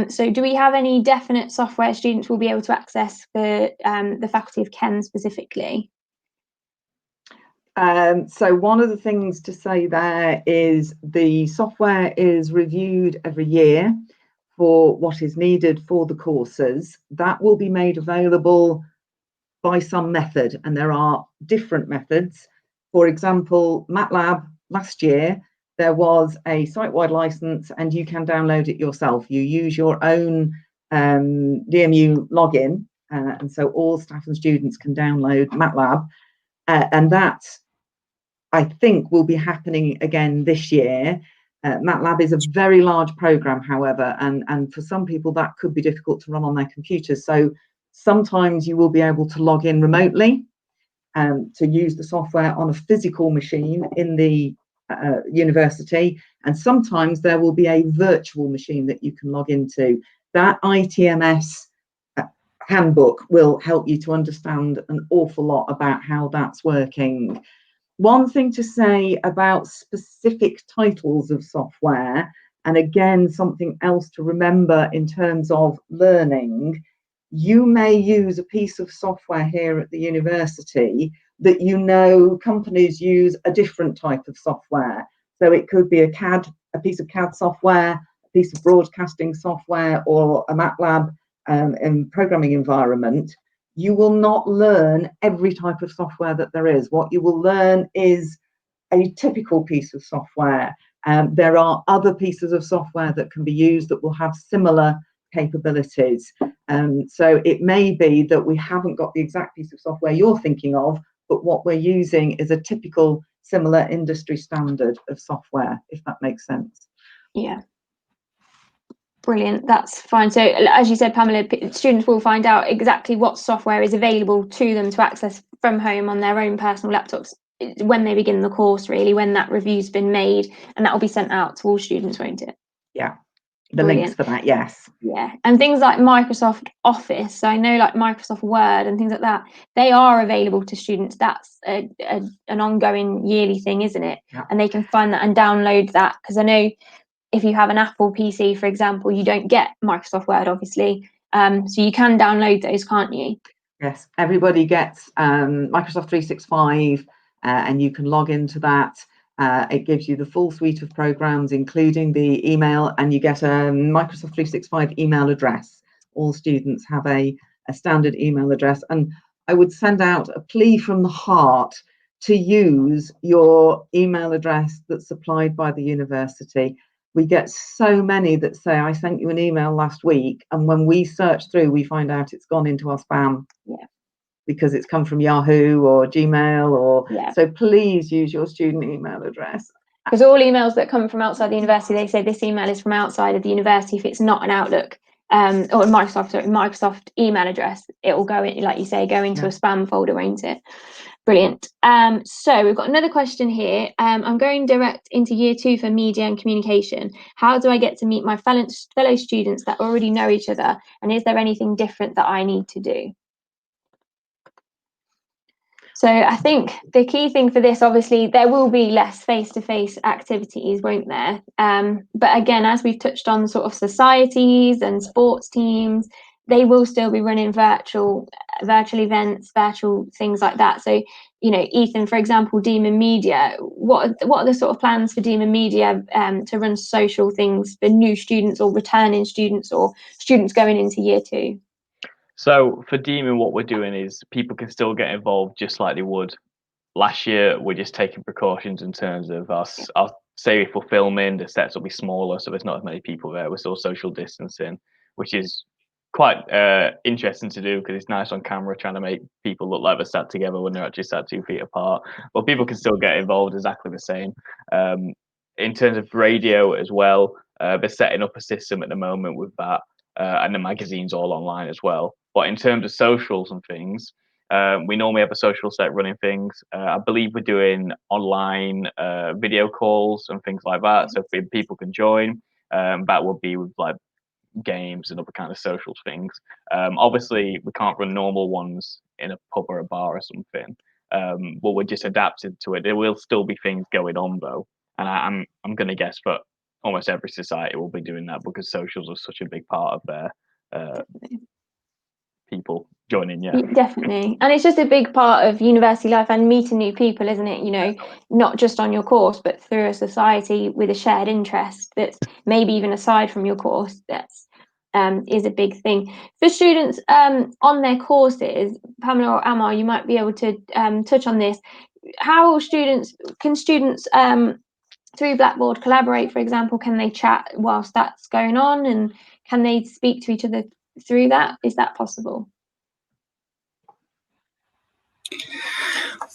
So do we have any definite software students will be able to access for the Faculty of Chem specifically? So one of the things to say there is the software is reviewed every year for what is needed for the courses. That will be made available by some method, and there are different methods. For example, MATLAB last year, there was a site-wide license and you can download it yourself. You use your own DMU login, and so all staff and students can download MATLAB, and that I think will be happening again this year. MATLAB is a very large program, however, and for some people that could be difficult to run on their computers. So sometimes you will be able to log in remotely to use the software on a physical machine in the university, and sometimes there will be a virtual machine that you can log into. That ITMS handbook will help you to understand an awful lot about how that's working. One thing to say about specific titles of software, and again, something else to remember in terms of learning, you may use a piece of software here at the university that companies use a different type of software. So it could be a piece of CAD software, a piece of broadcasting software, or a MATLAB programming environment. You will not learn every type of software that there is. What you will learn is a typical piece of software. There are other pieces of software that can be used that will have similar capabilities. So it may be that we haven't got the exact piece of software you're thinking of, but what we're using is a typical similar industry standard of software, if that makes sense. Yeah. Brilliant, that's fine. So as you said, Pamela, students will find out exactly what software is available to them to access from home on their own personal laptops when they begin the course, really, when that review's been made, and that will be sent out to all students, won't it? Yeah. the links for that, yes. Yeah, and things like Microsoft Office, so I know like Microsoft Word and things like that, they are available to students. That's an ongoing yearly thing, isn't it? Yeah. And they can find that and download that, because I know if you have an Apple PC, for example, you don't get Microsoft Word, obviously. So you can download those, can't you? Yes, everybody gets Microsoft 365, and you can log into that. It gives you the full suite of programs, including the email, and you get a Microsoft 365 email address. All students have a standard email address, and I would send out a plea from the heart to use your email address that's supplied by the university. We get so many that say, I sent you an email last week, and when we search through, we find out it's gone into our spam. Yeah. Because it's come from Yahoo or Gmail, or so please use your student email address. Because all emails that come from outside the university, they say this email is from outside of the university. If it's not an Outlook or Microsoft email address, it will go in, like you say, go into a spam folder, won't it? Brilliant. So we've got another question here. I'm going direct into year 2 for media and communication. How do I get to meet my fellow students that already know each other? And is there anything different that I need to do? So I think the key thing for this, obviously, there will be less face-to-face activities, won't there? But again, as we've touched on, sort of societies and sports teams, they will still be running virtual events, virtual things like that. So, you know, Ethan, for example, Demon Media, what are the sort of plans for Demon Media to run social things for new students or returning students or students going into year 2? So for Demon, what we're doing is people can still get involved just like they would last year. We're just taking precautions in terms of us. I'll say if we're filming, the sets will be smaller, so there's not as many people there. We're still social distancing, which is quite interesting to do because it's nice on camera trying to make people look like they're sat together when they're actually sat 2 feet apart. But people can still get involved exactly the same. In terms of radio as well, they're setting up a system at the moment with that. And the magazine's all online as well. But in terms of socials and things, we normally have a social set running things. I believe we're doing online video calls and things like that. So if people can join, that would be with like games and other kind of social things. Obviously, we can't run normal ones in a pub or a bar or something. But we're just adapted to it. There will still be things going on though, and I'm going to guess that almost every society will be doing that because socials are such a big part of their people joining. Yeah, definitely. And it's just a big part of university life and meeting new people, isn't it? You know, not just on your course, but through a society with a shared interest that's maybe even aside from your course. That's is a big thing for students on their courses. Pamela or Amar, you might be able to touch on this. How can students through Blackboard Collaborate, for example, can they chat whilst that's going on, and can they speak to each other through that? Is that possible?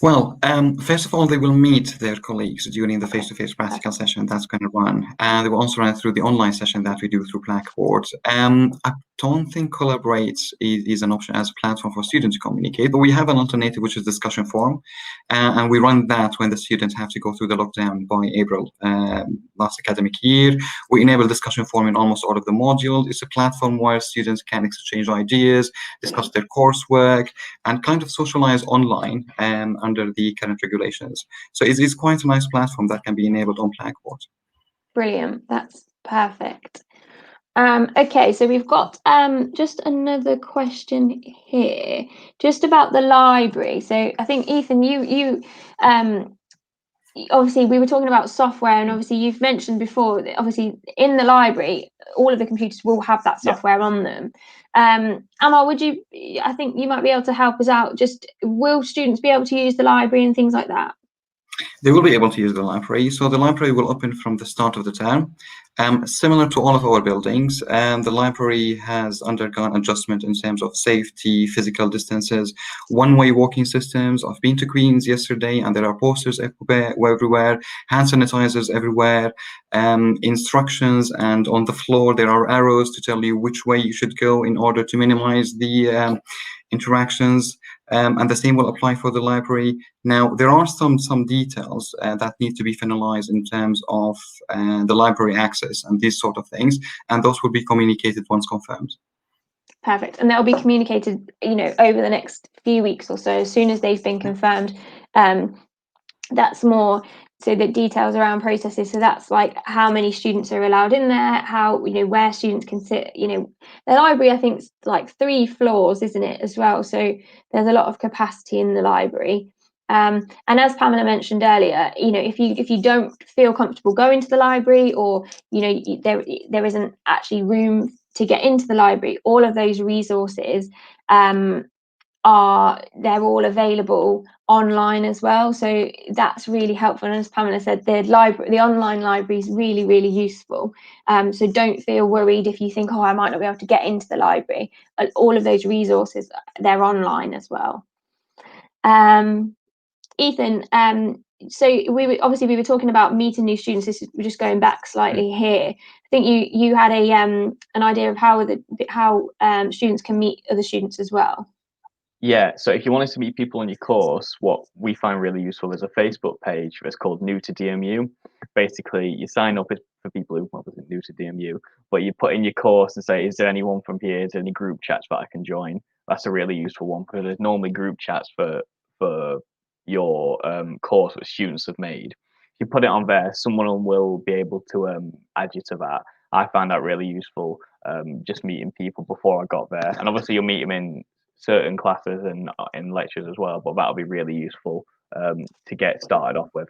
Well, first of all, they will meet their colleagues during the face-to-face practical session that's going to run. And they will also run through the online session that we do through Blackboard. I don't think Collaborate is an option as a platform for students to communicate, but we have an alternative, which is discussion forum. And we run that when the students have to go through the lockdown by April last academic year. We enable discussion forum in almost all of the modules. It's a platform where students can exchange ideas, discuss their coursework, and kind of socialize online under the current regulations. So it's quite a nice platform that can be enabled on Blackboard. Brilliant. That's perfect. Okay, so we've got just another question here, just about the library. So I think, Ethan, you obviously we were talking about software, and obviously you've mentioned before that obviously in the library all of the computers will have that software on them. Amar, I think you might be able to help us out. Just will students be able to use the library and things like that? They will be able to use the library. So the library will open from the start of the term. Similar to all of our buildings, the library has undergone adjustment in terms of safety, physical distances, one-way walking systems. I've been to Queen's yesterday, and there are posters everywhere, hand sanitizers everywhere, instructions, and on the floor there are arrows to tell you which way you should go in order to minimize the interactions. and the same will apply for the library. Now, there are some details that need to be finalized in terms of the library access and these sort of things, and those will be communicated once confirmed. Perfect. And that'll be communicated, over the next few weeks or so, as soon as they've been confirmed. That's more so the details around processes. So that's like how many students are allowed in there, how, where students can sit, the library, I think, is like 3 floors, isn't it, as well? So there's a lot of capacity in the library. And as Pamela mentioned earlier, if you don't feel comfortable going to the library, or there isn't actually room to get into the library, all of those resources they're all available online as well. So that's really helpful. And as Pamela said, the online library is really, really useful. So don't feel worried if you think, oh, I might not be able to get into the library. All of those resources, they're online as well. Ethan, so we were talking about meeting new students. We're just going back slightly here. I think you had an idea of how students can meet other students as well. Yeah, so if you wanted to meet people in your course, what we find really useful is a Facebook page that's called New to DMU. Basically, you sign up for people who wasn't new to DMU, but you put in your course and say, is there anyone from here? Is there any group chats that I can join? That's a really useful one, because there's normally group chats for your course that students have made. If you put it on there, someone will be able to add you to that. I found that really useful, just meeting people before I got there. And obviously you'll meet them in certain classes and in lectures as well, but that'll be really useful to get started off with.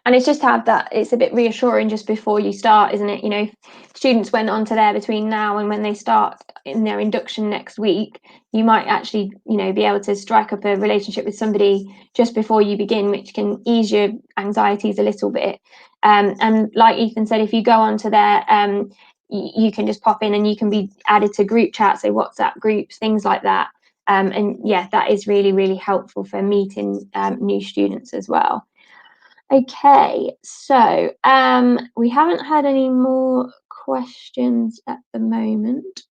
And it's just to have that, it's a bit reassuring just before you start, isn't it? If students went onto there between now and when they start in their induction next week, you might actually, be able to strike up a relationship with somebody just before you begin, which can ease your anxieties a little bit. And like Ethan said, if you go onto there, you can just pop in and you can be added to group chats, so WhatsApp groups, things like that. And yeah, that is really, really helpful for meeting new students as well. Okay, so we haven't had any more questions at the moment,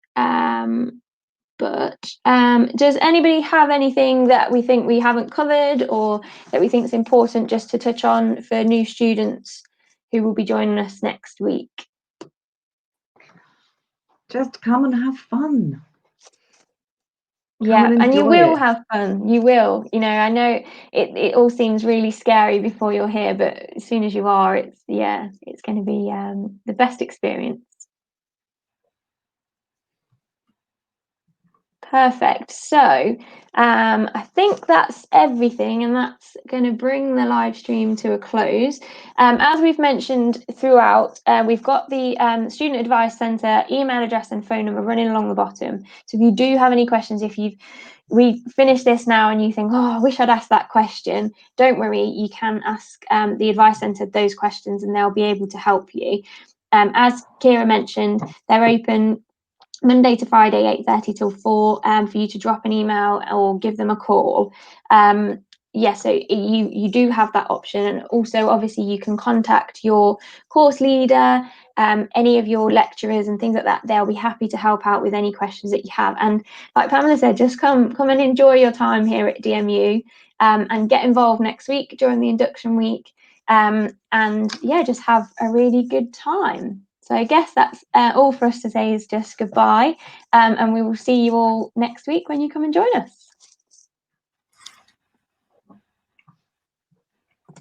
but does anybody have anything that we think we haven't covered, or that we think is important just to touch on for new students who will be joining us next week? Just come and have fun. Yeah, and you enjoy will it. have fun. You will. I know it all seems really scary before you're here, but as soon as you are, it's going to be the best experience. Perfect. So I think that's everything, and that's going to bring the live stream to a close. As we've mentioned throughout, we've got the Student Advice Centre email address and phone number running along the bottom. So if you do have any questions, we finished this now and you think, oh, I wish I'd asked that question, don't worry, you can ask the Advice Centre those questions and they'll be able to help you. As Kira mentioned, they're open Monday to Friday, 8:30 till 4, for you to drop an email or give them a call. So you do have that option. And also, obviously, you can contact your course leader, any of your lecturers and things like that. They'll be happy to help out with any questions that you have. And like Pamela said, just come and enjoy your time here at DMU, and get involved next week during the induction week. And yeah, just have a really good time. So I guess that's all for us to say is just goodbye, and we will see you all next week when you come and join us.